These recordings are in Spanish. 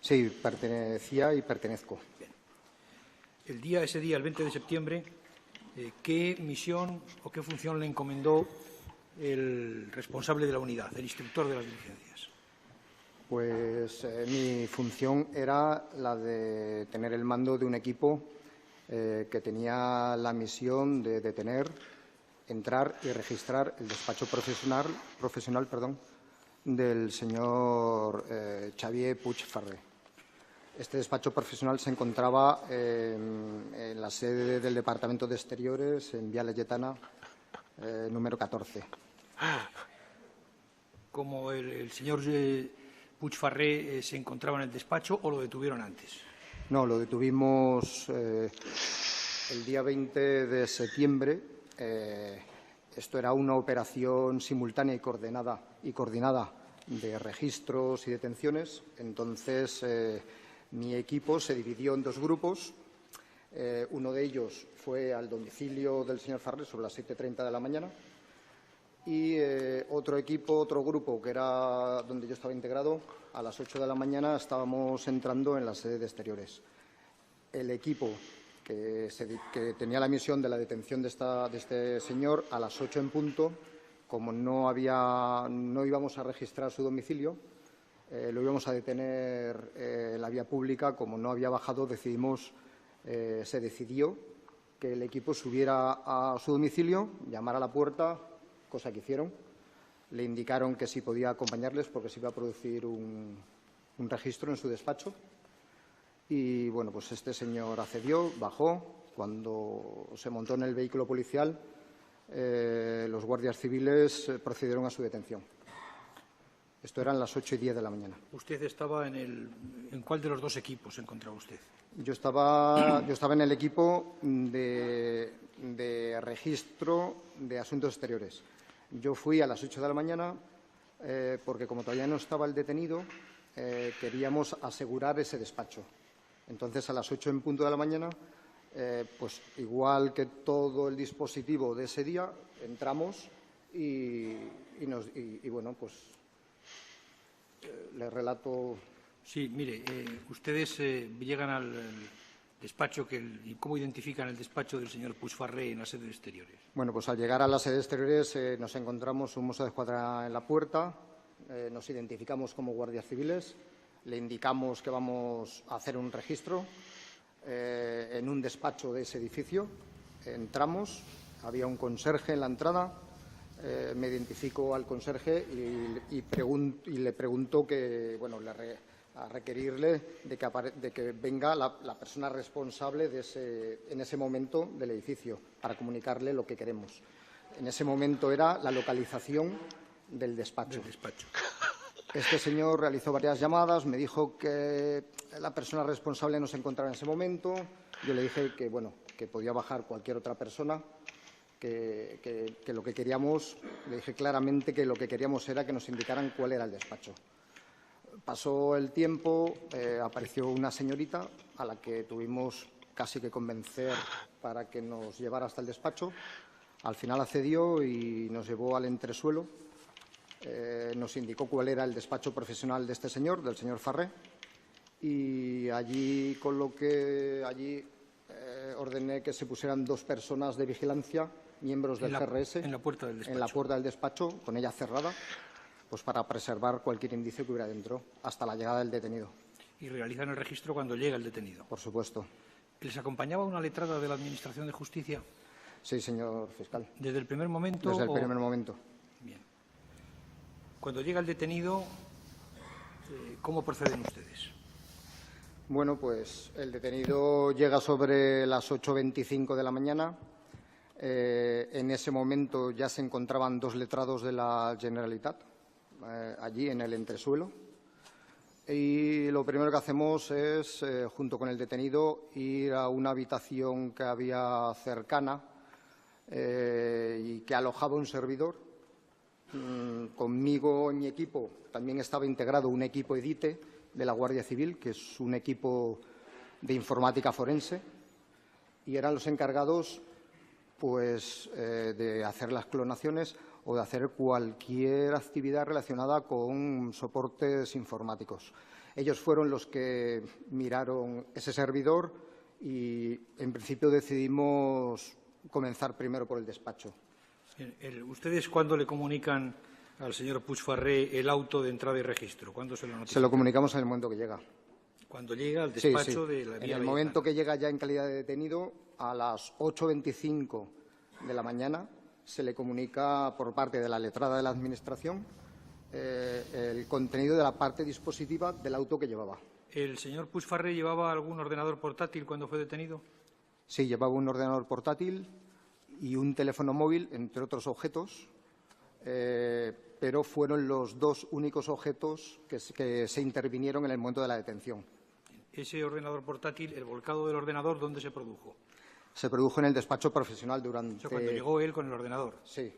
Sí, pertenecía y pertenezco. Bien. Ese día, el 20 de septiembre, ¿qué misión o qué función le encomendó el responsable de la unidad, el instructor de las diligencias? Pues mi función era la de tener el mando de un equipo que tenía la misión de detener, entrar y registrar el despacho profesional del señor Xavier Puig Ferrer. Este despacho profesional se encontraba en la sede del Departamento de Exteriores, en Vía Laietana, número 14. ¿Cómo el señor Puig Ferrer se encontraba en el despacho o lo detuvieron antes? No, lo detuvimos el día 20 de septiembre. Esto era una operación simultánea y coordinada de registros y detenciones. Entonces, mi equipo se dividió en dos grupos. Uno de ellos fue al domicilio del señor Ferrer sobre las 7:30 de la mañana y otro grupo, que era donde yo estaba integrado, a las 8 de la mañana estábamos entrando en la sede de Exteriores. El equipo que tenía la misión de la detención de este señor, a las 8 en punto, como no íbamos a registrar su domicilio, lo íbamos a detener en la vía pública. Como no había bajado, se decidió que el equipo subiera a su domicilio, llamara a la puerta, cosa que hicieron. Le indicaron que sí podía acompañarles porque se iba a producir un registro en su despacho. Y, bueno, pues este señor accedió, bajó. Cuando se montó en el vehículo policial, los guardias civiles procedieron a su detención. Esto eran las 8:10 de la mañana. ¿Usted estaba en cuál de los dos equipos se encontraba usted? Yo estaba en el equipo de registro de asuntos exteriores. Yo fui a las 8 de la mañana porque, como todavía no estaba el detenido, queríamos asegurar ese despacho. Entonces, a las 8 en punto de la mañana, pues igual que todo el dispositivo de ese día, entramos y bueno, pues les relato. Sí, mire, ustedes llegan al despacho. ¿Cómo identifican el despacho del señor Puig Ferrer en la sede de Exteriores? Bueno, pues al llegar a la sede de Exteriores nos encontramos un mozo de escuadra en la puerta, nos identificamos como guardias civiles, le indicamos que vamos a hacer un registro en un despacho de ese edificio. Entramos, había un conserje en la entrada. Me identifico al conserje y le pregunto a requerirle de que venga la persona responsable en ese momento del edificio para comunicarle lo que queremos. En ese momento era la localización del despacho. Este señor realizó varias llamadas, me dijo que la persona responsable no se encontraba en ese momento. Yo le dije que podía bajar cualquier otra persona. Que lo que queríamos, le dije claramente que lo que queríamos era que nos indicaran cuál era el despacho. Pasó el tiempo, apareció una señorita a la que tuvimos casi que convencer para que nos llevara hasta el despacho. Al final accedió y nos llevó al entresuelo. Nos indicó cuál era el despacho profesional de este señor, del señor Ferrer, y allí ordené que se pusieran dos personas de vigilancia, miembros del GRS, en la puerta del despacho. En la puerta del despacho, con ella cerrada, pues para preservar cualquier indicio que hubiera dentro hasta la llegada del detenido. ¿Y realizan el registro cuando llega el detenido? Por supuesto. ¿Les acompañaba una letrada de la Administración de Justicia? Sí, señor fiscal. ¿Desde el primer momento? Desde el primer momento. Bien. Cuando llega el detenido, ¿cómo proceden ustedes? Bueno, pues el detenido llega sobre las 8:25 de la mañana. En ese momento ya se encontraban dos letrados de la Generalitat allí en el entresuelo. Y lo primero que hacemos es, junto con el detenido, ir a una habitación que había cercana y que alojaba un servidor. Conmigo, en mi equipo, también estaba integrado un equipo EDITE de la Guardia Civil, que es un equipo de informática forense, y eran los encargados de hacer las clonaciones o de hacer cualquier actividad relacionada con soportes informáticos. Ellos fueron los que miraron ese servidor y, en principio, decidimos comenzar primero por el despacho. ¿Ustedes cuándo le comunican al señor Puigferrer el auto de entrada y registro? ¿Cuándo se lo notifican? Se lo comunicamos en el momento que llega. Cuando llega al despacho Sí. de la En vía el momento que llega ya en calidad de detenido, a las 8:25 de la mañana, se le comunica por parte de la letrada de la Administración el contenido de la parte dispositiva del auto que llevaba. ¿El señor Puigferrer llevaba algún ordenador portátil cuando fue detenido? Sí, llevaba un ordenador portátil y un teléfono móvil, entre otros objetos, pero fueron los dos únicos objetos que se intervinieron en el momento de la detención. Ese ordenador portátil, el volcado del ordenador, ¿dónde se produjo? Se produjo en el despacho profesional durante… O sea, cuando llegó él con el ordenador. Sí.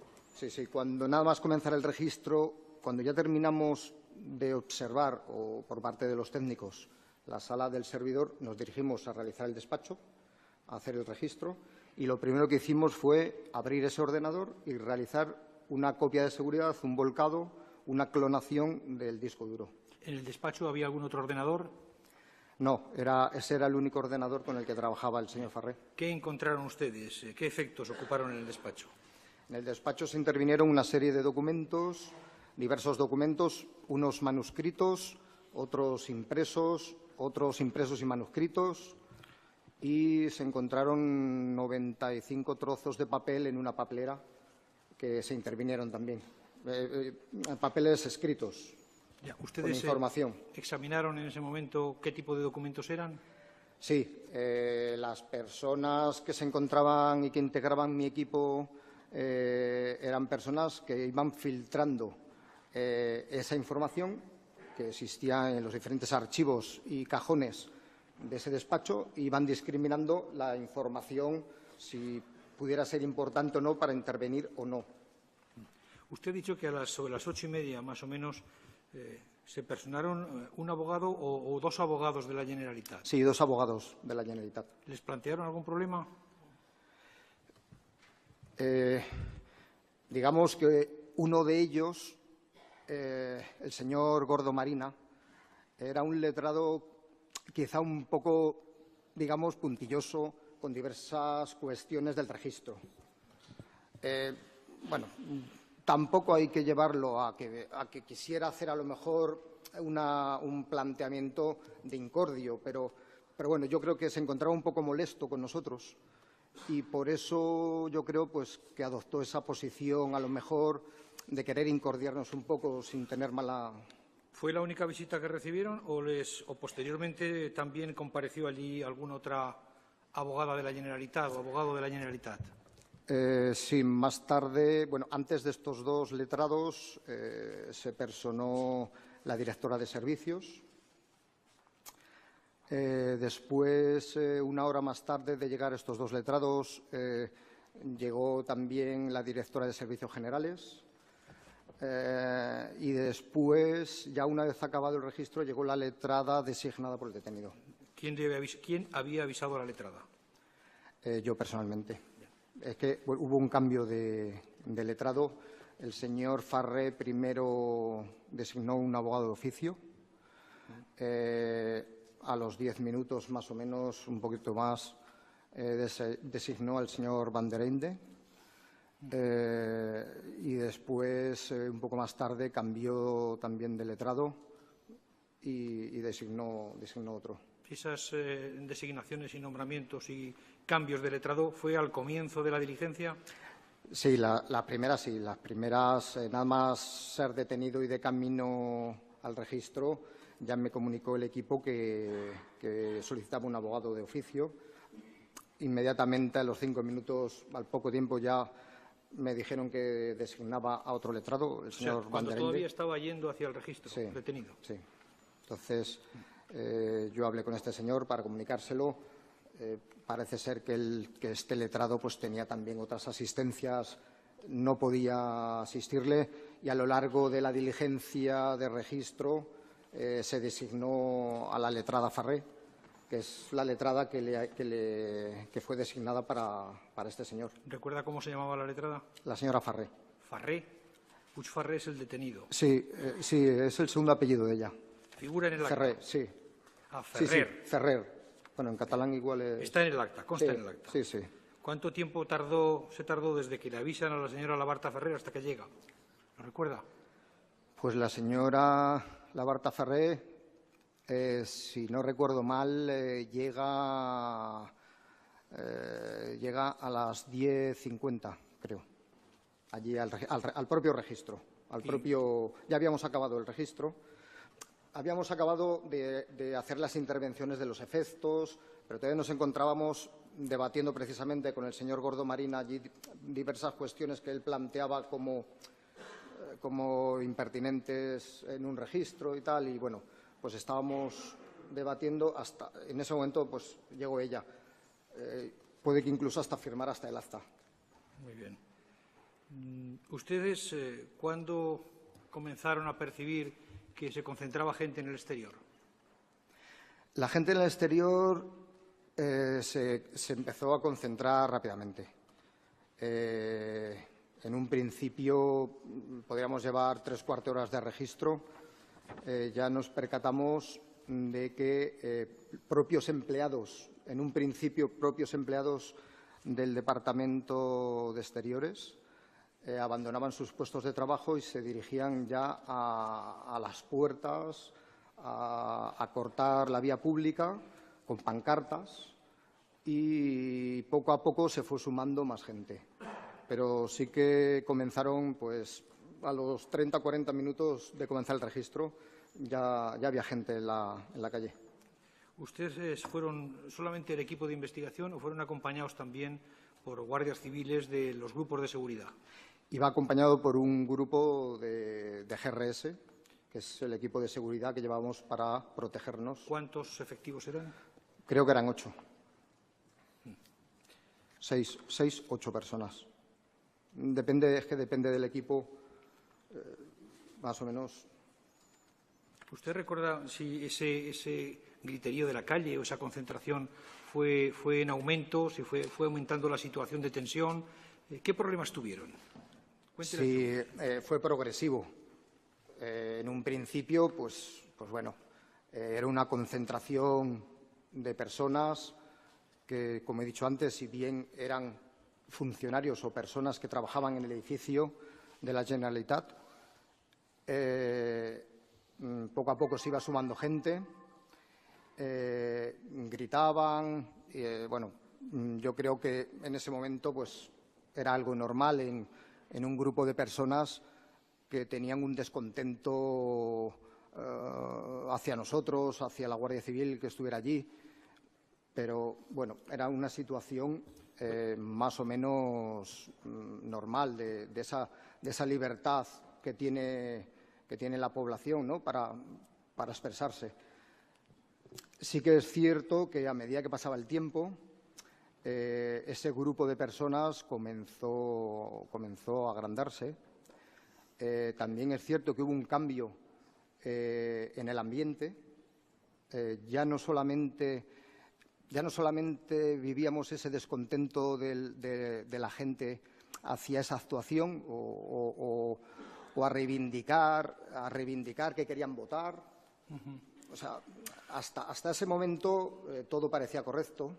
Cuando nada más comenzar el registro, cuando ya terminamos de observar, o por parte de los técnicos, la sala del servidor, nos dirigimos a realizar el despacho, a hacer el registro, y lo primero que hicimos fue abrir ese ordenador y realizar una copia de seguridad, un volcado, una clonación del disco duro. ¿En el despacho había algún otro ordenador? No, ese era el único ordenador con el que trabajaba el señor Ferrer. ¿Qué encontraron ustedes? ¿Qué efectos ocuparon en el despacho? En el despacho se intervinieron una serie de documentos, diversos documentos, unos manuscritos, otros impresos y manuscritos, y se encontraron 95 trozos de papel en una papelera que se intervinieron también. Papeles escritos. Ya, ¿ustedes con información. examinaron en ese momento qué tipo de documentos eran? Sí, las personas que se encontraban y que integraban mi equipo eran personas que iban filtrando esa información que existía en los diferentes archivos y cajones de ese despacho, y iban discriminando la información si pudiera ser importante o no para intervenir o no. Usted ha dicho que sobre las 8:30, más o menos, se personaron un abogado o dos abogados de la Generalitat. Sí, dos abogados de la Generalitat. ¿Les plantearon algún problema? Digamos que uno de ellos, el señor Gordo Marina, era un letrado quizá un poco, digamos, puntilloso con diversas cuestiones del registro. Tampoco hay que llevarlo a que quisiera hacer a lo mejor un planteamiento de incordio, pero bueno, yo creo que se encontraba un poco molesto con nosotros y por eso yo creo pues que adoptó esa posición a lo mejor de querer incordiarnos un poco sin tener mala… ¿Fue la única visita que recibieron o posteriormente también compareció allí alguna otra abogada de la Generalitat o abogado de la Generalitat? Sí, más tarde, antes de estos dos letrados, se personó la directora de servicios. Después, una hora más tarde de llegar estos dos letrados, llegó también la directora de servicios generales. Y después, ya una vez acabado el registro, llegó la letrada designada por el detenido. ¿Quién había avisado a la letrada? Yo personalmente. Es que hubo un cambio de letrado. El señor Ferrer primero designó un abogado de oficio. A los 10 minutos, más o menos, un poquito más, designó al señor Van der Ende. Y después, un poco más tarde, cambió también de letrado y designó otro. ¿Esas designaciones y nombramientos y cambios de letrado fue al comienzo de la diligencia? Sí, la primera sí. Las primeras, nada más ser detenido y de camino al registro, ya me comunicó el equipo que solicitaba un abogado de oficio. Inmediatamente, a los 5 minutos, al poco tiempo, ya me dijeron que designaba a otro letrado, el señor Van der Ende. Todavía estaba yendo hacia el registro, sí, detenido. Sí. Entonces, yo hablé con este señor para comunicárselo. Parece ser que este letrado pues tenía también otras asistencias, no podía asistirle, y a lo largo de la diligencia de registro se designó a la letrada Ferrer, que es la letrada que fue designada para este señor. ¿Recuerda cómo se llamaba la letrada? La señora Ferrer. ¿Ferrer? Puigferrer es el detenido. Sí, es el segundo apellido de ella. Figura en el acta. Ferrer, sí. Ah, Sí, Ferrer. sí, Ferrer. Bueno, en catalán igual es... Está en el acta, consta Sí, en el acta. sí, sí. ¿Cuánto tiempo se tardó desde que le avisan a la señora Labarta Ferrer hasta que llega? ¿Lo recuerda? Pues la señora Labarta Ferrer, si no recuerdo mal, llega a las 10:50, creo, allí al propio registro. Ya habíamos acabado el registro. Habíamos acabado de hacer las intervenciones de los efectos, pero todavía nos encontrábamos debatiendo precisamente con el señor Gordo Marín allí diversas cuestiones que él planteaba como impertinentes en un registro y tal, y bueno, pues estábamos debatiendo hasta en ese momento pues llegó ella. Puede que incluso hasta firmar hasta el acta. Muy bien. ¿Ustedes cuándo comenzaron a percibir que se concentraba gente en el exterior? La gente en el exterior se empezó a concentrar rápidamente. En un principio podríamos llevar 3/4 horas de registro. Ya nos percatamos de que propios empleados, en un principio propios empleados del Departamento de Exteriores, abandonaban sus puestos de trabajo y se dirigían ya a las puertas a cortar la vía pública con pancartas, y poco a poco se fue sumando más gente. Pero sí que comenzaron, pues, a los 30 o 40 minutos de comenzar el registro, ya había gente en la calle. ¿Ustedes fueron solamente el equipo de investigación o fueron acompañados también por guardias civiles de los grupos de seguridad? Iba acompañado por un grupo de GRS, que es el equipo de seguridad que llevamos para protegernos. ¿Cuántos efectivos eran? Creo que eran 8. 6, 8 personas. Depende del equipo, más o menos. ¿Usted recuerda si ese griterío de la calle o esa concentración fue en aumento, si fue aumentando la situación de tensión? ¿Qué problemas tuvieron? Sí, fue progresivo. En un principio, pues bueno, era una concentración de personas que, como he dicho antes, si bien eran funcionarios o personas que trabajaban en el edificio de la Generalitat, poco a poco se iba sumando gente, gritaban. Bueno, yo creo que en ese momento pues era algo normal en un grupo de personas que tenían un descontento hacia nosotros, hacia la Guardia Civil que estuviera allí. Pero, bueno, era una situación más o menos normal de esa libertad que tiene la población, ¿no?, para expresarse. Sí que es cierto que a medida que pasaba el tiempo, ese grupo de personas comenzó a agrandarse. También es cierto que hubo un cambio en el ambiente. Ya no solamente vivíamos ese descontento de la gente hacia esa actuación o a reivindicar que querían votar. O sea, hasta ese momento todo parecía correcto,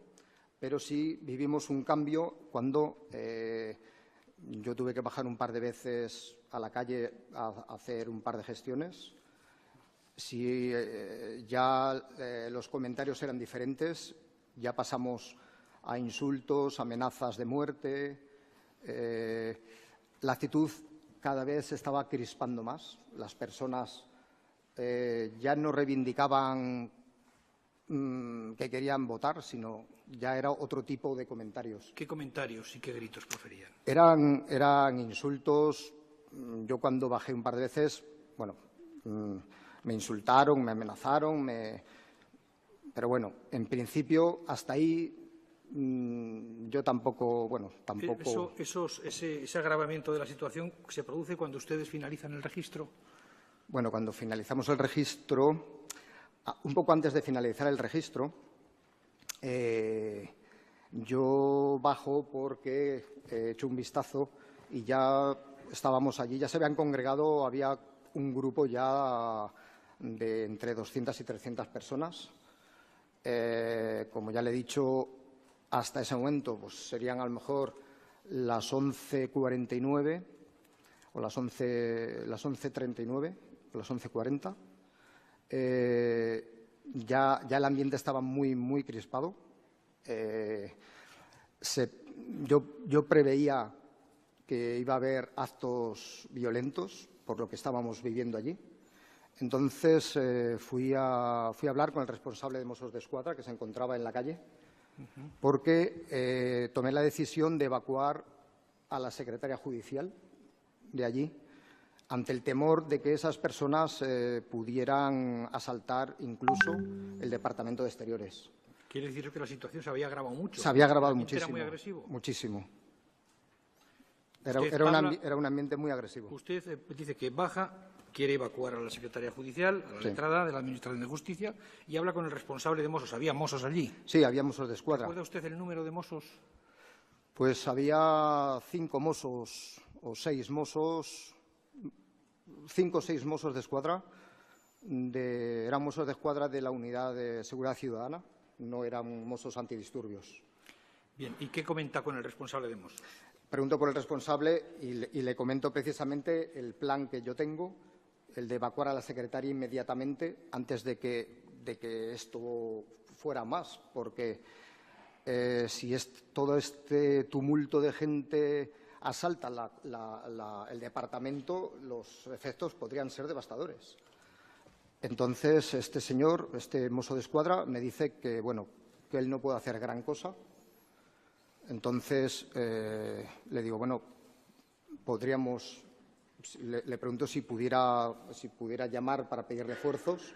pero sí vivimos un cambio cuando yo tuve que bajar un par de veces a la calle a hacer un par de gestiones. Sí, ya los comentarios eran diferentes. Ya pasamos a insultos, amenazas de muerte. La actitud cada vez se estaba crispando más. Las personas ya no reivindicaban que querían votar, sino ya era otro tipo de comentarios. ¿Qué comentarios y qué gritos proferían? Eran insultos. Yo cuando bajé un par de veces, bueno, me insultaron, me amenazaron, pero bueno, en principio, hasta ahí yo tampoco, bueno, tampoco... Ese agravamiento de la situación se produce cuando ustedes finalizan el registro. Bueno, cuando finalizamos el registro, un poco antes de finalizar el registro, yo bajo porque he hecho un vistazo y ya estábamos allí, ya se habían congregado, había un grupo ya de entre 200 y 300 personas. Como ya le he dicho, hasta ese momento pues, serían a lo mejor las 11:49 o las 11:39 o las 11:40. Ya el ambiente estaba muy crispado. Yo preveía que iba a haber actos violentos por lo que estábamos viviendo allí. Entonces fui a hablar con el responsable de Mossos d'Esquadra, que se encontraba en la calle, porque tomé la decisión de evacuar a la secretaria judicial de allí ante el temor de que esas personas pudieran asaltar incluso el Departamento de Exteriores. ¿Quiere decir que la situación se había agravado mucho? Se había agravado ¿El ambiente muchísimo. ¿Era muy agresivo? Muchísimo. Era un ambiente muy agresivo. Usted dice que baja, quiere evacuar a la secretaria judicial, a la letrada de la Administración de Justicia, y habla con el responsable de Mossos. ¿Había Mossos allí? Sí, había Mossos d'Esquadra. ¿Recuerda usted el número de Mossos? Pues había 5 Mossos o 6 Mossos, 5 o 6 Mossos d'Esquadra. Eran Mossos d'Esquadra de la Unidad de Seguridad Ciudadana, no eran Mossos antidisturbios. Bien, ¿y qué comenta con el responsable de Mossos? Pregunto por el responsable y le comento precisamente el plan que yo tengo, el de evacuar a la secretaria inmediatamente antes de que esto fuera más, porque si todo este tumulto de gente asalta el departamento, los efectos podrían ser devastadores. Entonces, este señor, este mozo d'Esquadra, me dice que, bueno, que él no puede hacer gran cosa. Entonces, le digo, bueno, podríamos, le pregunto si pudiera llamar para pedir refuerzos.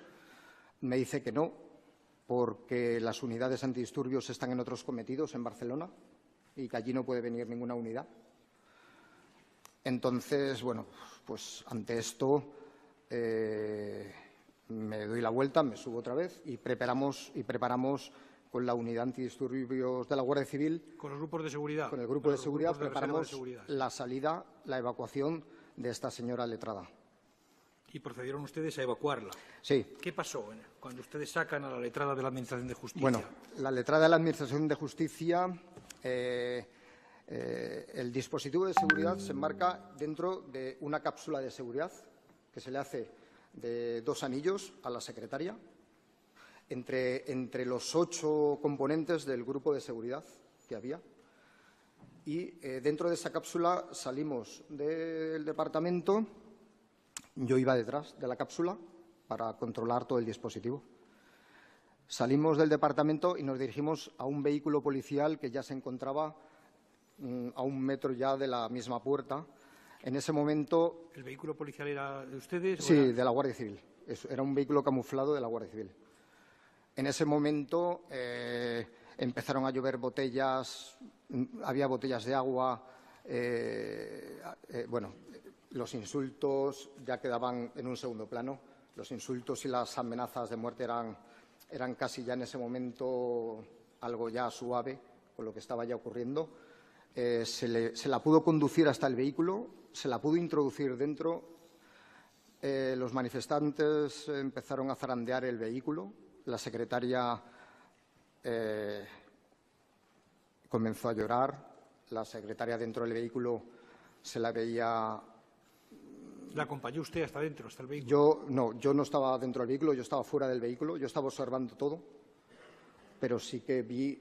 Me dice que no, porque las unidades antidisturbios están en otros cometidos en Barcelona y que allí no puede venir ninguna unidad. Entonces, bueno, pues ante esto me doy la vuelta, me subo otra vez y preparamos con la unidad antidisturbios de la Guardia Civil. ¿Con los grupos de seguridad? Con el grupo de seguridad preparamos de seguridad. la salida, la evacuación de esta señora letrada. ¿Y procedieron ustedes a evacuarla? Sí. ¿Qué pasó cuando ustedes sacan a la letrada de la Administración de Justicia? Bueno, la letrada de la Administración de Justicia, el dispositivo de seguridad se enmarca dentro de una cápsula de seguridad que se le hace de 2 anillos a la secretaria entre los 8 componentes del grupo de seguridad que había. Y dentro de esa cápsula salimos del departamento. Yo iba detrás de la cápsula para controlar todo el dispositivo. Salimos del departamento y nos dirigimos a un vehículo policial que ya se encontraba a 1 metro ya de la misma puerta. En ese momento… ¿El vehículo policial era de ustedes? Sí, de la Guardia Civil. Era un vehículo camuflado de la Guardia Civil. En ese momento empezaron a llover botellas, había botellas de agua, bueno, los insultos ya quedaban en un segundo plano. Los insultos y las amenazas de muerte eran casi ya en ese momento algo ya suave con lo que estaba ya ocurriendo. Se la pudo conducir hasta el vehículo, se la pudo introducir dentro. Los manifestantes empezaron a zarandear el vehículo. La secretaria comenzó a llorar. La secretaria dentro del vehículo se la veía… ¿La acompañó usted hasta dentro, hasta el vehículo? Yo no estaba dentro del vehículo, yo estaba fuera del vehículo, yo estaba observando todo, pero sí que vi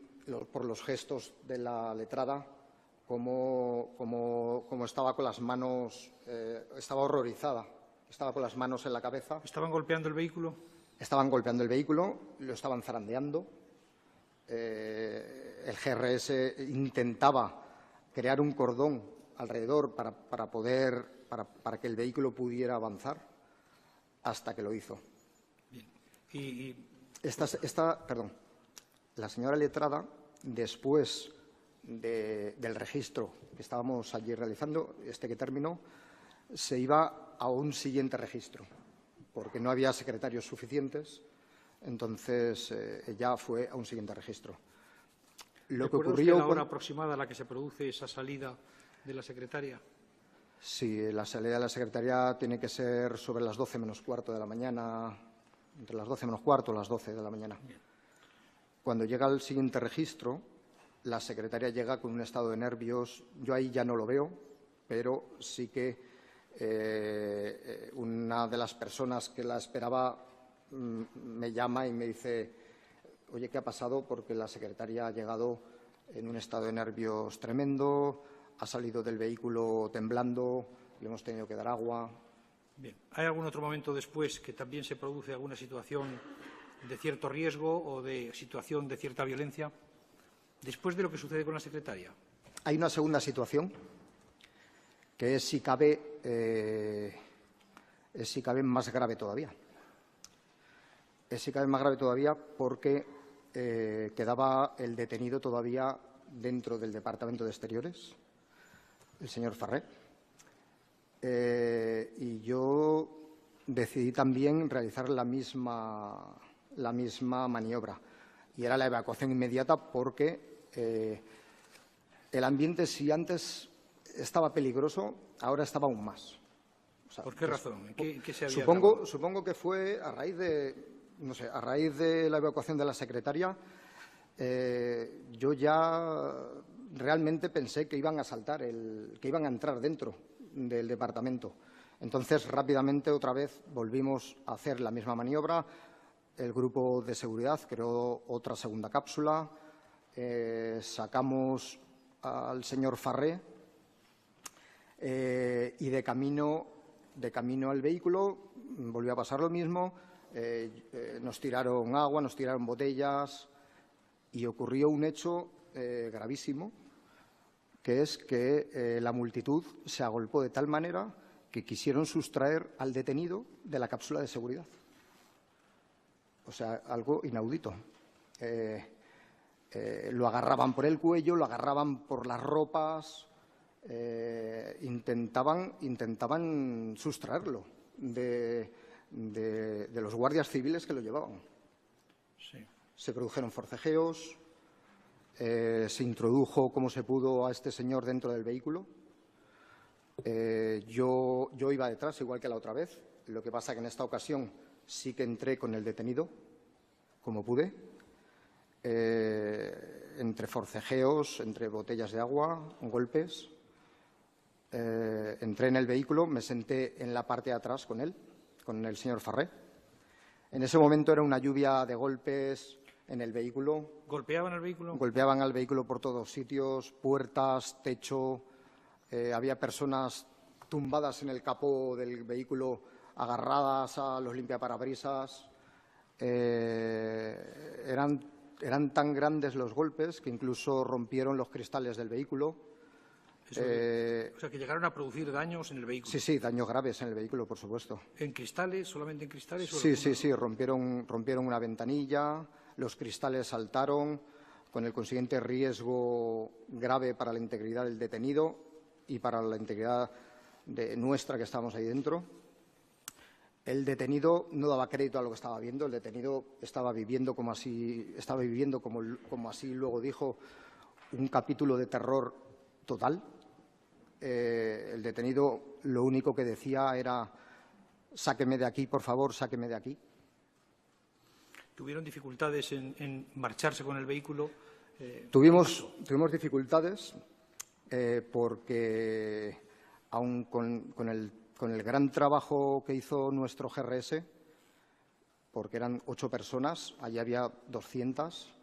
por los gestos de la letrada cómo estaba con las manos, estaba horrorizada, estaba con las manos en la cabeza. ¿Estaban golpeando el vehículo? Estaban golpeando el vehículo, lo estaban zarandeando. El GRS intentaba crear un cordón alrededor para que el vehículo pudiera avanzar, hasta que lo hizo. Bien. La señora letrada, después del registro que estábamos allí realizando, que terminó, se iba a un siguiente registro, porque no había secretarios suficientes. Entonces, ella fue a un siguiente registro. Lo que ocurrió ¿Recuerda usted la hora aproximada a la que se produce esa salida de la secretaria? Sí, la salida de la secretaria tiene que ser sobre las 12 menos cuarto de la mañana, entre las 12 menos cuarto o las 12 de la mañana. Cuando llega el siguiente registro, la secretaria llega con un estado de nervios. Yo ahí ya no lo veo, pero sí que una de las personas que la esperaba me llama y me dice: oye, ¿qué ha pasado? Porque la secretaria ha llegado en un estado de nervios tremendo, ha salido del vehículo temblando, le hemos tenido que dar agua. Bien. ¿Hay algún otro momento después que también se produce alguna situación de cierto riesgo o de situación de cierta violencia después de lo que sucede con la secretaria? Hay una segunda situación que es, si cabe, más grave todavía. Es, si cabe, más grave todavía porque quedaba el detenido todavía dentro del Departamento de Exteriores, el señor Farré. Y yo decidí también realizar la misma maniobra, y era la evacuación inmediata, porque el ambiente, si antes estaba peligroso, ahora estaba aún más. O sea, ¿por qué razón? ¿En qué se había supongo que fue a raíz de la evacuación de la secretaria. Yo ya realmente pensé que iban a entrar dentro del departamento. Entonces, rápidamente, otra vez, volvimos a hacer la misma maniobra. El grupo de seguridad creó otra segunda cápsula. Sacamos al señor Farré y de camino al vehículo volvió a pasar lo mismo. Nos tiraron agua, nos tiraron botellas y ocurrió un hecho gravísimo, que es que la multitud se agolpó de tal manera que quisieron sustraer al detenido de la cápsula de seguridad. O sea, algo inaudito. Lo agarraban por el cuello, lo agarraban por las ropas, intentaban sustraerlo de los guardias civiles que lo llevaban. Sí. Se produjeron forcejeos, se introdujo como se pudo a este señor dentro del vehículo. Yo iba detrás, igual que la otra vez. Lo que pasa que en esta ocasión sí que entré con el detenido, como pude, entre forcejeos, entre botellas de agua, golpes. Entré en el vehículo, me senté en la parte de atrás con él, con el señor Farré. En ese momento era una lluvia de golpes en el vehículo. ¿Golpeaban el vehículo? Golpeaban al vehículo por todos sitios, puertas, techo. Había personas tumbadas en el capó del vehículo, agarradas a los limpiaparabrisas. Eran tan grandes los golpes que incluso rompieron los cristales del vehículo. O sea, que llegaron a producir daños en el vehículo. Sí, daños graves en el vehículo, por supuesto. ¿En cristales? ¿Solamente en cristales? Sí, rompieron una ventanilla, los cristales saltaron, con el consiguiente riesgo grave para la integridad del detenido y para la integridad nuestra, que estábamos ahí dentro. El detenido no daba crédito a lo que estaba viendo. El detenido estaba viviendo, como así luego dijo, un capítulo de terror total. El detenido lo único que decía era: sáqueme de aquí, por favor, sáqueme de aquí. ¿Tuvieron dificultades en marcharse con el vehículo? Tuvimos dificultades porque, aun con el gran trabajo que hizo nuestro GRS, porque eran 8 personas, allí había 200,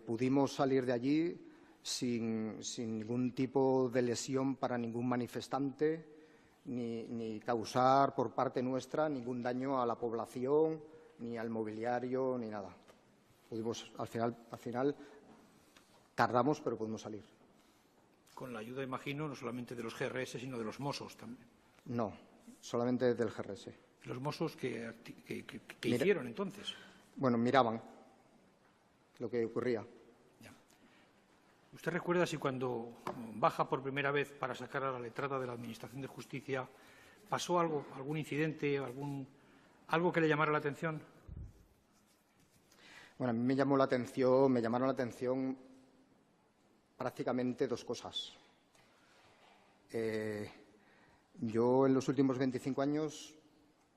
pudimos salir de allí sin ningún tipo de lesión para ningún manifestante, ni causar por parte nuestra ningún daño a la población, ni al mobiliario, ni nada. Pudimos, al final tardamos, pero pudimos salir. Con la ayuda, imagino, no solamente de los GRS, sino de los Mossos también. No, solamente del GRS. ¿Los Mossos qué hicieron entonces? Bueno, miraban lo que ocurría. Ya. ¿Usted recuerda si cuando baja por primera vez para sacar a la letrada de la Administración de Justicia pasó algo, algún incidente, algo que le llamara la atención? Bueno, a mí me llamaron la atención prácticamente 2 cosas. Yo, en los últimos 25 años,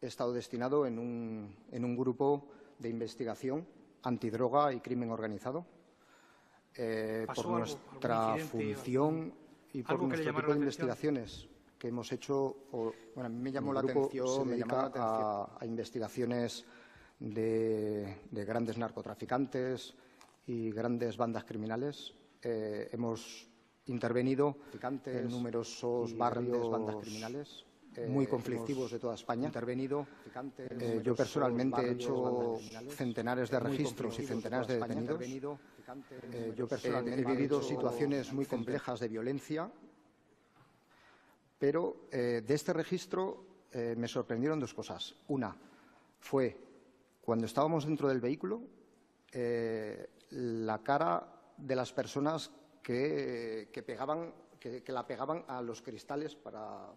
he estado destinado en un grupo de investigación antidroga y crimen organizado. Por nuestra función y por nuestro tipo de investigaciones que hemos hecho, a mí me llamó la atención, se dedica a investigaciones de grandes narcotraficantes y grandes bandas criminales. Hemos intervenido en numerosos barrios, bandas criminales muy conflictivos de toda España. Yo personalmente he hecho centenares de registros y centenares de detenidos. Yo personalmente he vivido situaciones muy complejas de violencia, pero de este registro me sorprendieron dos cosas. Una fue cuando estábamos dentro del vehículo, la cara de las personas que la pegaban a los cristales para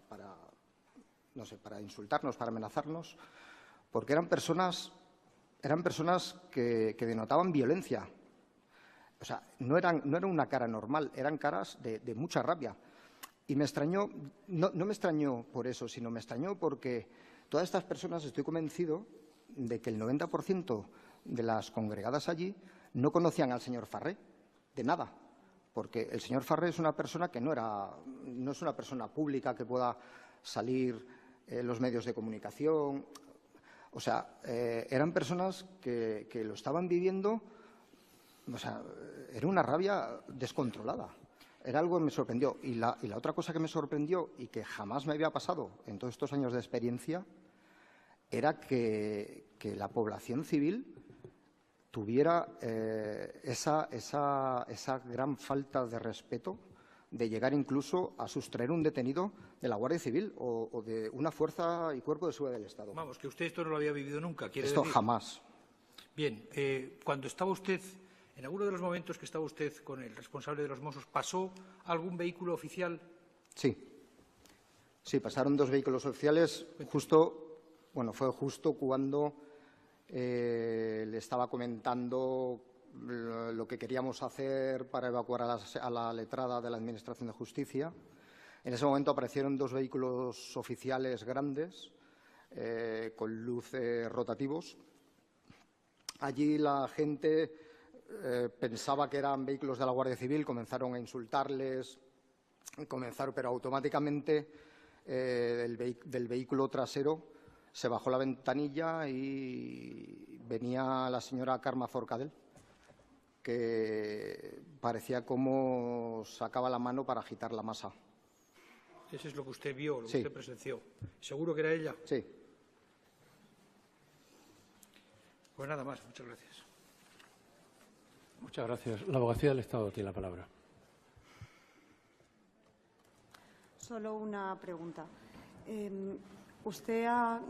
insultarnos, para amenazarnos, porque eran personas que denotaban violencia. O sea, no era una cara normal, eran caras de mucha rabia. Y me extrañó, no me extrañó por eso, sino me extrañó porque todas estas personas, estoy convencido de que el 90% de las congregadas allí no conocían al señor Farré, de nada. Porque el señor Farré es una persona que no es una persona pública que pueda salir en los medios de comunicación. O sea, eran personas que lo estaban viviendo, o sea, era una rabia descontrolada. Era algo que me sorprendió. Y la otra cosa que me sorprendió y que jamás me había pasado en todos estos años de experiencia era que la población civil tuviera esa gran falta de respeto de llegar incluso a sustraer un detenido de la Guardia Civil o de una fuerza y cuerpo de seguridad del Estado. Vamos, que usted esto no lo había vivido nunca, ¿quiere decir? Esto jamás. Bien, cuando estaba usted, en alguno de los momentos que estaba usted con el responsable de los Mossos, ¿pasó algún vehículo oficial? Sí. Sí, pasaron dos vehículos oficiales fue justo cuando le estaba comentando lo que queríamos hacer para evacuar a la letrada de la Administración de Justicia. En ese momento aparecieron dos vehículos oficiales grandes con luces rotativos. Allí la gente pensaba que eran vehículos de la Guardia Civil, comenzaron a insultarles, pero automáticamente del vehículo trasero se bajó la ventanilla y venía la señora Carme Forcadell, que parecía como sacaba la mano para agitar la masa. Eso es lo que usted vio, lo que sí. usted presenció. ¿Seguro que era ella? Sí. Pues nada más, muchas gracias. Muchas gracias. La Abogacía del Estado tiene la palabra. Solo una pregunta. Usted ha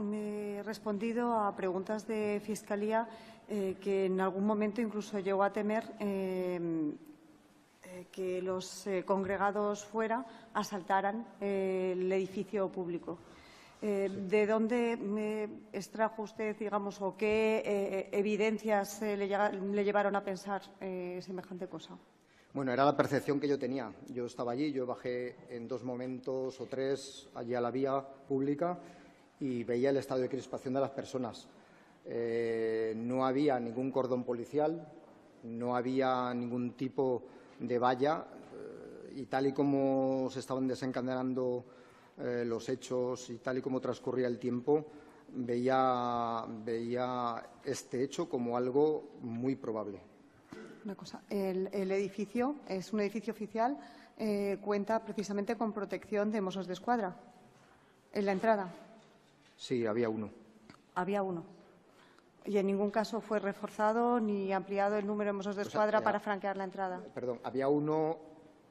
respondido a preguntas de Fiscalía que en algún momento incluso llegó a temer que los congregados fuera asaltaran el edificio público. ¿De dónde extrajo usted, digamos, o qué evidencias le llevaron a pensar semejante cosa? Bueno, era la percepción que yo tenía. Yo estaba allí, yo bajé en 2 momentos o 3 allí a la vía pública y veía el estado de crispación de las personas. No había ningún cordón policial, no había ningún tipo de valla y tal y como se estaban desencadenando los hechos y tal y como transcurría el tiempo, veía este hecho como algo muy probable. Una cosa, el edificio es un edificio oficial, cuenta precisamente con protección de Mossos d'Esquadra en la entrada. Sí, había uno. Había uno. Y en ningún caso fue reforzado ni ampliado el número de Mossos d'Esquadra para franquear la entrada. Perdón, había uno,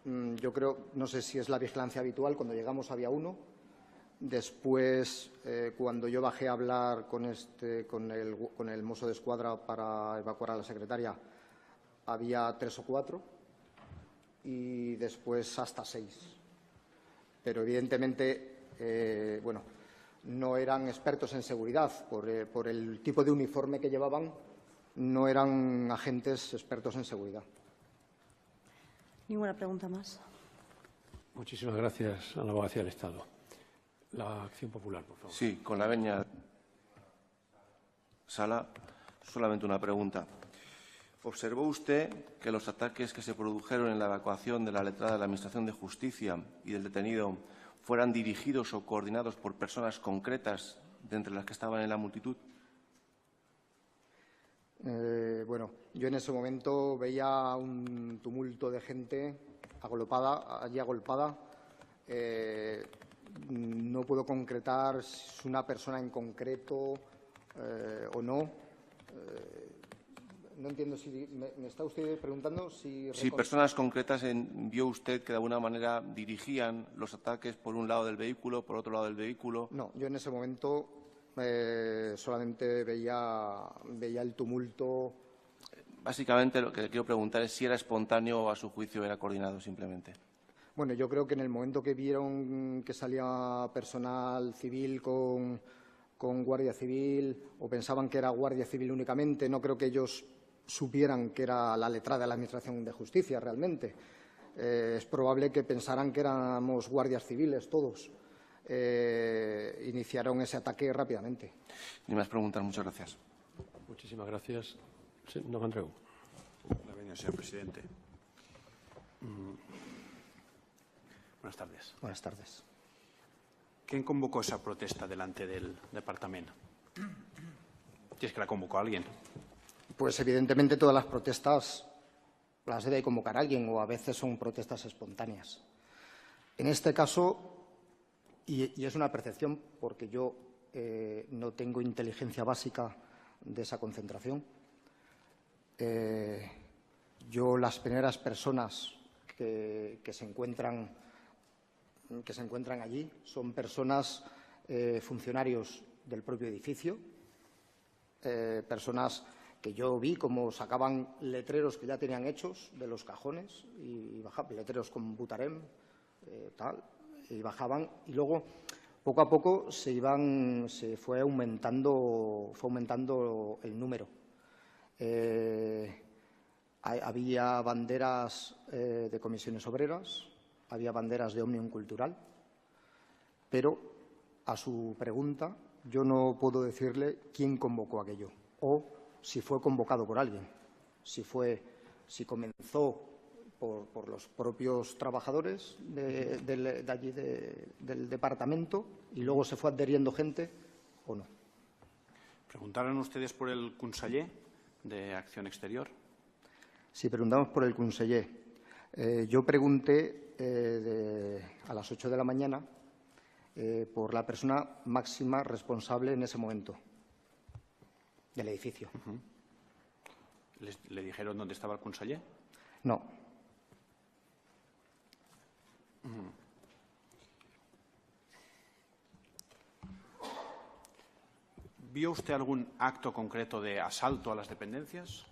yo creo, no sé si es la vigilancia habitual, cuando llegamos había uno. Después, cuando yo bajé a hablar con el Mosso d'Esquadra para evacuar a la secretaria, había 3 o 4 y después hasta 6. Pero evidentemente, no eran expertos en seguridad. Por el tipo de uniforme que llevaban, no eran agentes expertos en seguridad. Ninguna pregunta más. Muchísimas gracias a la Abogacía del Estado. La Acción Popular, por favor. Sí, con la venia sala. Solamente una pregunta. ¿Observó usted que los ataques que se produjeron en la evacuación de la letrada de la Administración de Justicia y del detenido fueran dirigidos o coordinados por personas concretas de entre las que estaban en la multitud? Bueno, yo en ese momento veía un tumulto de gente allí agolpada. No puedo concretar si es una persona en concreto o no. No entiendo si me está usted preguntando si... Si personas concretas vio usted que de alguna manera dirigían los ataques por un lado del vehículo, por otro lado del vehículo. No, yo en ese momento solamente veía el tumulto. Básicamente lo que le quiero preguntar es si era espontáneo o a su juicio era coordinado simplemente. Bueno, yo creo que en el momento que vieron que salía personal civil con Guardia Civil o pensaban que era Guardia Civil únicamente, no creo que ellos supieran que era la letrada de la Administración de Justicia realmente. Es probable que pensaran que éramos guardias civiles todos. Iniciaron ese ataque rápidamente. Ni más preguntas. Muchas gracias. Muchísimas gracias. Sí, don Andreu. Señor presidente. Buenas tardes. Buenas tardes. ¿Quién convocó esa protesta delante del departamento? Si es que la convocó alguien. Pues evidentemente todas las protestas las debe convocar alguien o a veces son protestas espontáneas. En este caso, y es una percepción porque yo no tengo inteligencia básica de esa concentración, yo las primeras personas que se encuentran allí son personas, funcionarios del propio edificio, personas que yo vi cómo sacaban letreros que ya tenían hechos de los cajones y bajaban, letreros con Butarem, y bajaban. Y luego, poco a poco, se fue aumentando el número. Había banderas de comisiones obreras, había banderas de Òmnium Cultural, pero a su pregunta yo no puedo decirle quién convocó aquello o si fue convocado por alguien, si comenzó por los propios trabajadores de allí del departamento y luego se fue adheriendo gente o no. ¿Preguntaron ustedes por el conseller de Acción Exterior? Sí, preguntamos por el conseller. Yo pregunté a las 8 de la mañana por la persona máxima responsable en ese momento del edificio. ¿Le dijeron dónde estaba el conseller? No. ¿Vio usted algún acto concreto de asalto a las dependencias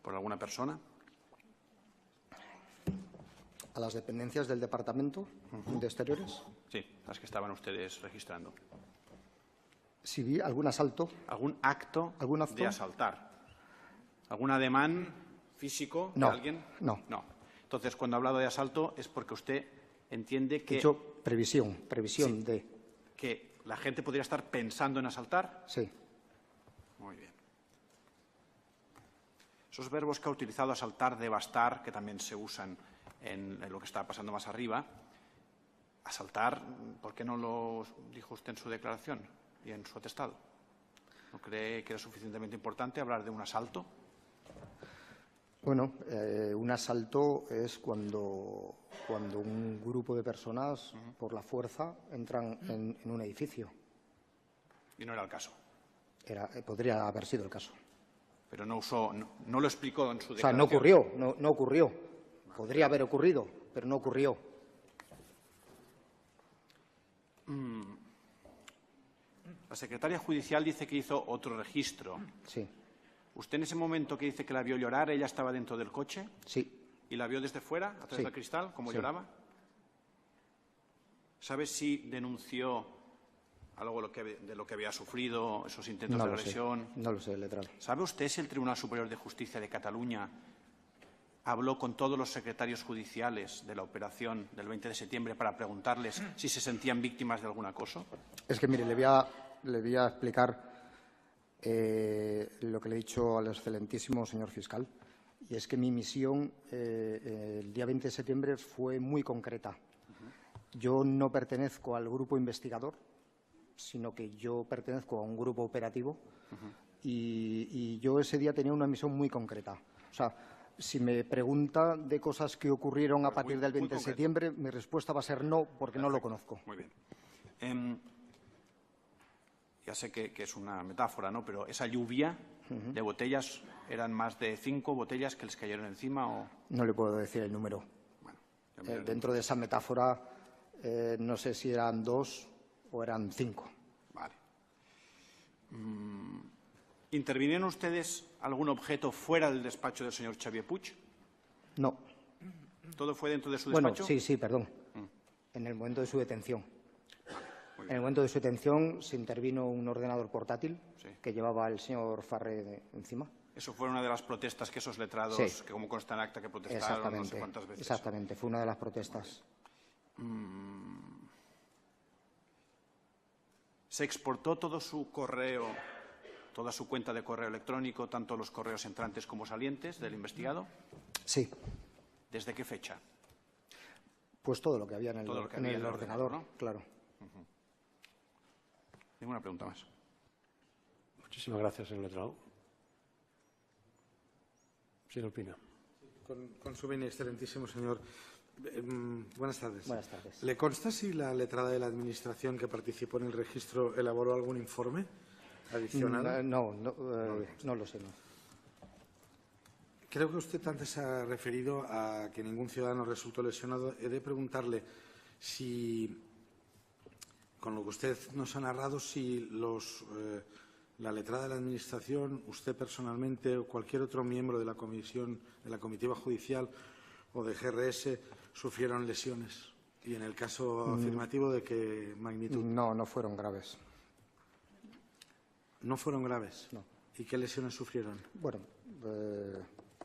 por alguna persona? ¿A las dependencias del Departamento de Exteriores? Sí, las que estaban ustedes registrando. Sí, vi algún asalto. ¿Algún acto de asaltar? ¿Algún ademán físico de alguien? No. Entonces, cuando ha hablado de asalto es porque usted entiende que... He hecho previsión de... ¿Que la gente podría estar pensando en asaltar? Sí. Muy bien. Esos verbos que ha utilizado, asaltar, devastar, que también se usan en lo que está pasando más arriba, asaltar, ¿por qué no lo dijo usted en su declaración y en su atestado? ¿No cree que era suficientemente importante hablar de un asalto? Bueno, un asalto es cuando un grupo de personas, por la fuerza, entran en un edificio. Y no era el caso. Podría haber sido el caso. Pero no lo explicó en su declaración. O sea, no ocurrió. Podría haber ocurrido, pero no ocurrió. La secretaria judicial dice que hizo otro registro. Sí. ¿Usted en ese momento que dice que la vio llorar, ella estaba dentro del coche? Sí. ¿Y la vio desde fuera, a través del cristal, cómo lloraba? ¿Sabe si denunció algo de lo que había sufrido, esos intentos de agresión? No lo sé, letrado. ¿Sabe usted si el Tribunal Superior de Justicia de Cataluña habló con todos los secretarios judiciales de la operación del 20 de septiembre para preguntarles si se sentían víctimas de algún acoso? Es que, mire, le voy a explicar lo que le he dicho al excelentísimo señor fiscal, y es que mi misión el día 20 de septiembre fue muy concreta. Yo no pertenezco al grupo investigador, sino que yo pertenezco a un grupo operativo y yo ese día tenía una misión muy concreta. O sea, si me pregunta de cosas que ocurrieron a partir del 20 de septiembre, mi respuesta va a ser no, porque no lo conozco. Muy bien. Ya sé que es una metáfora, ¿no? Pero esa lluvia de botellas, ¿eran más de 5 botellas que les cayeron encima o...? No le puedo decir el número. Bueno, Dentro de esa metáfora, no sé si eran 2 o eran 5. Vale. ¿Intervinieron ustedes algún objeto fuera del despacho del señor Xavier Puig? No. ¿Todo fue dentro de su Bueno, despacho? sí, perdón. En el momento de su detención. En el momento de su detención se intervino un ordenador portátil que llevaba el señor Farré encima. Eso fue una de las protestas que esos letrados, que como consta en acta, que protestaron no sé cuántas veces. Exactamente, fue una de las protestas. ¿Se exportó todo su correo, toda su cuenta de correo electrónico, tanto los correos entrantes como salientes del investigado? Sí. ¿Desde qué fecha? Pues todo lo que había en el, ordenador, ¿no? Claro. Ninguna pregunta más. Muchísimas gracias, señor letrado. Señor Pina. Con su venia, excelentísimo señor. Buenas tardes. Buenas tardes. ¿Le consta si la letrada de la Administración que participó en el registro elaboró algún informe adicional? No lo sé. No. Creo que usted antes se ha referido a que ningún ciudadano resultó lesionado. He de preguntarle si, con lo que usted nos ha narrado, si la letrada de la Administración, usted personalmente o cualquier otro miembro de la comisión, de la comitiva judicial o de GRS sufrieron lesiones. Y en el caso afirmativo, ¿de qué magnitud? No fueron graves. ¿No fueron graves? No. ¿Y qué lesiones sufrieron? Bueno,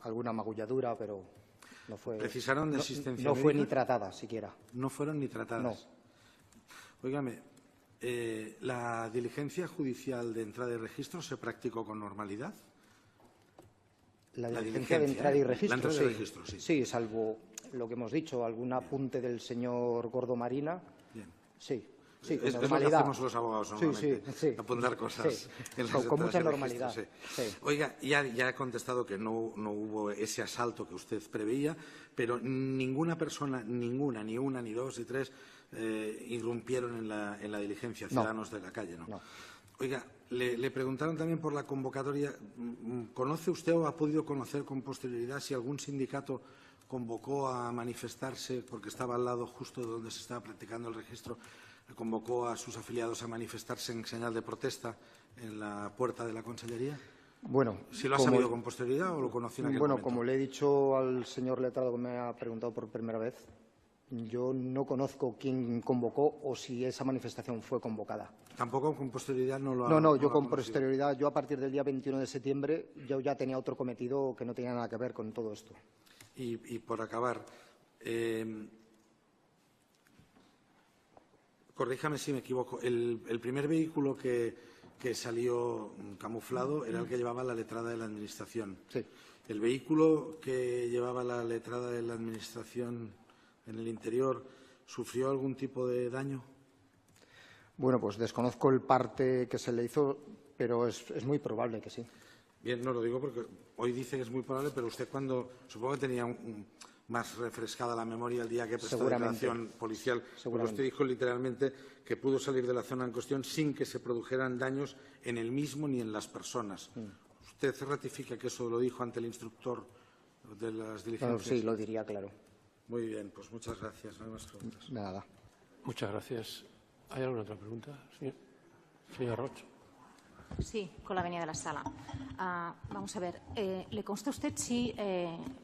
alguna magulladura, pero no fue... ¿Precisaron de asistencia No fue médica? ni tratada siquiera. No fueron ni tratadas. No. Óigame, ¿la diligencia judicial de entrada y registro se practicó con normalidad? La diligencia de entrada y registro, La entrada y registro, sí. Sí, salvo lo que hemos dicho, algún apunte del señor Gordo Marina. Bien. Sí, con Es lo que normalidad. hacemos los abogados normalmente, Sí. apuntar cosas. Sí. En las Con entradas mucha y normalidad. registros, Sí. Oiga, ya ha contestado que no hubo ese asalto que usted preveía, pero ninguna persona, ni una, ni dos, ni tres, irrumpieron en la diligencia, ciudadanos de la calle, ¿no? No. Oiga, le preguntaron también por la convocatoria. ¿Conoce usted o ha podido conocer con posterioridad si algún sindicato convocó a manifestarse, porque estaba al lado justo de donde se estaba practicando el registro, convocó a sus afiliados a manifestarse en señal de protesta en la puerta de la Consellería? Bueno, ¿Si lo ha sabido con posterioridad o lo conoció en aquel momento? Como le he dicho al señor letrado que me ha preguntado por primera vez, yo no conozco quién convocó o si esa manifestación fue convocada. ¿Tampoco con posterioridad no lo ha No, yo lo ha con conocido? posterioridad, yo a partir del día 21 de septiembre, yo ya tenía otro cometido que no tenía nada que ver con todo esto. Y por acabar, corríjame si me equivoco, el primer vehículo que salió camuflado era el que llevaba la letrada de la Administración. Sí. ¿El vehículo que llevaba la letrada de la Administración en el interior sufrió algún tipo de daño? Bueno, pues desconozco el parte que se le hizo, pero es muy probable que sí. Bien, no lo digo porque hoy dice que es muy probable, pero usted supongo que tenía más refrescada la memoria el día que prestó declaración policial, porque usted dijo literalmente que pudo salir de la zona en cuestión sin que se produjeran daños en el mismo ni en las personas. ¿Usted ratifica que eso lo dijo ante el instructor de las diligencias? Sí, lo diría, claro. Muy bien, pues muchas gracias. No hay más preguntas. Nada. Muchas gracias. ¿Hay alguna otra pregunta? Señor Roch. Sí, con la venia de la sala. Vamos a ver, ¿le consta a usted si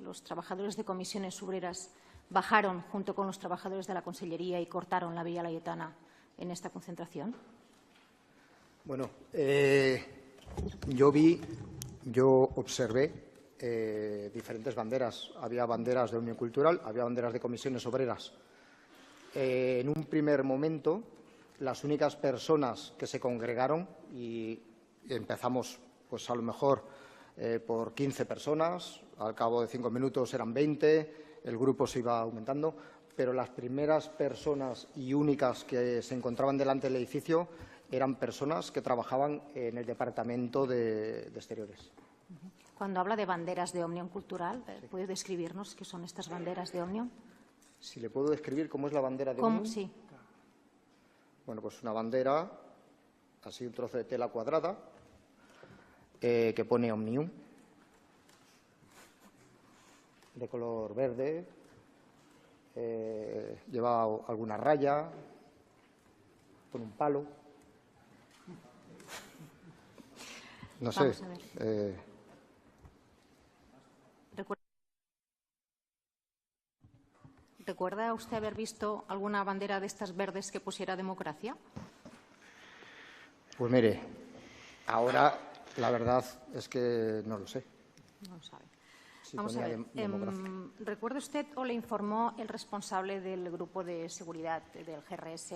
los trabajadores de comisiones obreras bajaron junto con los trabajadores de la Consellería y cortaron la Vía Laietana en esta concentración? Bueno, yo observé diferentes banderas. Había banderas de Unión Cultural, había banderas de comisiones obreras. En un primer momento, las únicas personas que se congregaron, y Empezamos, pues a lo mejor por 15 personas, al cabo de 5 minutos eran 20, el grupo se iba aumentando, pero las primeras personas y únicas que se encontraban delante del edificio eran personas que trabajaban en el departamento de exteriores. Cuando habla de banderas de Òmnium Cultural, ¿puede describirnos qué son estas banderas de Òmnium? Si le puedo describir cómo es la bandera de ¿Cómo? Òmnium. Sí. Bueno, pues una bandera, así un trozo de tela cuadrada, que pone Òmnium, de color verde, lleva alguna raya, con un palo. No sé. Vamos a ver. ¿Recuerda usted haber visto alguna bandera de estas verdes que pusiera democracia? Pues mire, ahora la verdad es que no lo sé. No lo sabe. Si Vamos a ponía ver. democracia. ¿Recuerda usted o le informó el responsable del grupo de seguridad del GRS